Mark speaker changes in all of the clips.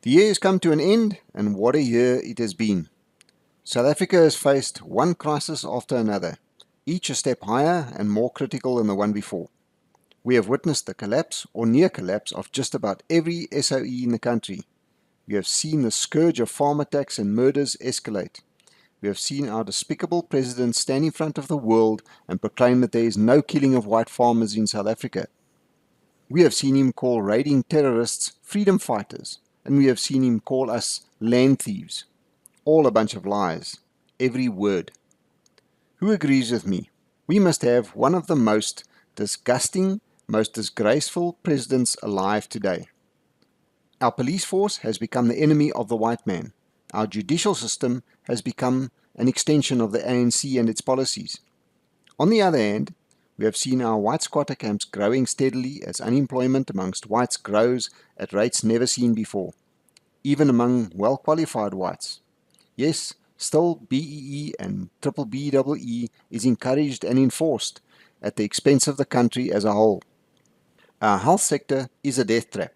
Speaker 1: The year has come to an end, and what a year it has been. South Africa has faced one crisis after another, each a step higher and more critical than the one before. We have witnessed the collapse or near collapse of just about every SOE in the country. We have seen the scourge of farm attacks and murders escalate. We have seen our despicable president stand in front of the world and proclaim that there is no killing of white farmers in South Africa. We have seen him call raiding terrorists freedom fighters, and we have seen him call us land thieves. All a bunch of lies. Every word. Who agrees with me? We must have one of the most disgusting, most disgraceful presidents alive today. Our police force has become the enemy of the white man. Our judicial system has become an extension of the ANC and its policies. On the other hand, we have seen our white squatter camps growing steadily as unemployment amongst whites grows at rates never seen before, even among well-qualified whites. Yes, still BEE and BBEE is encouraged and enforced at the expense of the country as a whole. Our health sector is a death trap,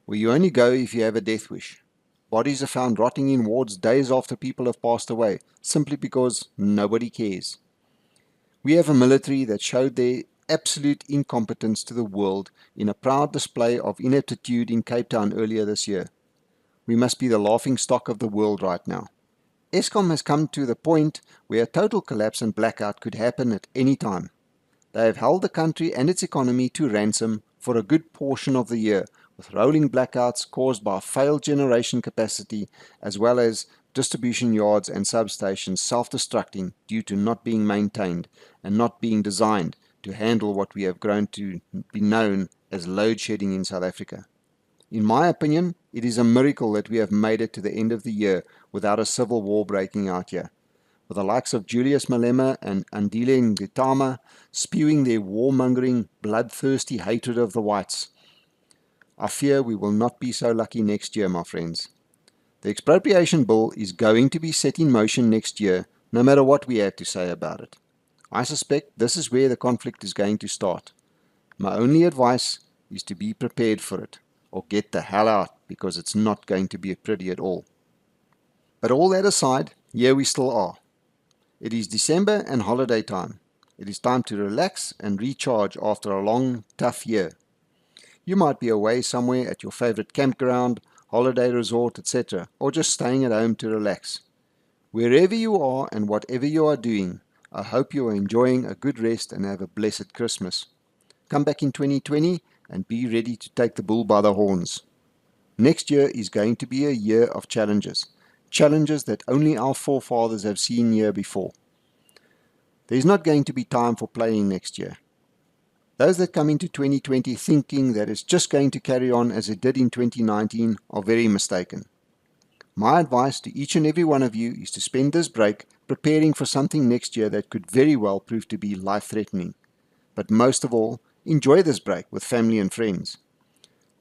Speaker 1: where you only go if you have a death wish. Bodies are found rotting in wards days after people have passed away, simply because nobody cares. We have a military that showed their absolute incompetence to the world in a proud display of ineptitude in Cape Town earlier this year. We must be the laughing stock of the world right now. Eskom has come to the point where a total collapse and blackout could happen at any time. They have held the country and its economy to ransom for a good portion of the year, with rolling blackouts caused by failed generation capacity, as well as distribution yards and substations self-destructing due to not being maintained and not being designed to handle what we have grown to be known as load shedding in South Africa. In my opinion, it is a miracle that we have made it to the end of the year without a civil war breaking out here, with the likes of Julius Malema and Andile Ngitama spewing their warmongering, bloodthirsty hatred of the whites. I fear we will not be so lucky next year, my friends. The expropriation bill is going to be set in motion next year, no matter what we have to say about it. I suspect this is where the conflict is going to start. My only advice is to be prepared for it, or get the hell out, because it's not going to be pretty at all. But all that aside, here we still are. It is December and holiday time. It is time to relax and recharge after a long, tough year. You might be away somewhere at your favorite campground, holiday resort, etc., or just staying at home to relax. Wherever you are and whatever you are doing, I hope you are enjoying a good rest and have a blessed Christmas. Come back in 2020 and be ready to take the bull by the horns. Next year is going to be a year of challenges. Challenges that only our forefathers have seen here before. There is not going to be time for playing next year. Those that come into 2020 thinking that it's just going to carry on as it did in 2019 are very mistaken. My advice to each and every one of you is to spend this break preparing for something next year that could very well prove to be life-threatening. But most of all, enjoy this break with family and friends.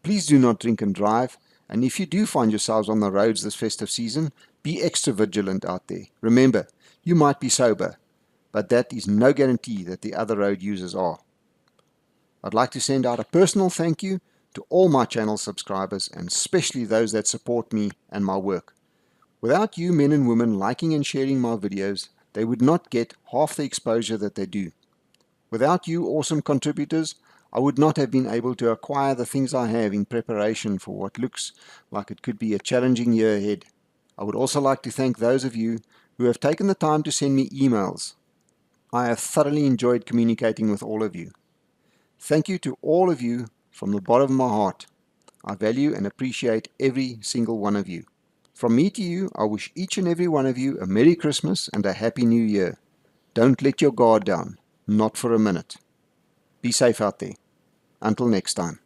Speaker 1: Please do not drink and drive, and if you do find yourselves on the roads this festive season, be extra vigilant out there. Remember, you might be sober, but that is no guarantee that the other road users are. I'd like to send out a personal thank you to all my channel subscribers, and especially those that support me and my work. Without you men and women liking and sharing my videos, they would not get half the exposure that they do. Without you awesome contributors, I would not have been able to acquire the things I have in preparation for what looks like it could be a challenging year ahead. I would also like to thank those of you who have taken the time to send me emails. I have thoroughly enjoyed communicating with all of you. Thank you to all of you from the bottom of my heart. I value and appreciate every single one of you. From me to you, I wish each and every one of you a Merry Christmas and a Happy New Year. Don't let your guard down, not for a minute. Be safe out there. Until next time.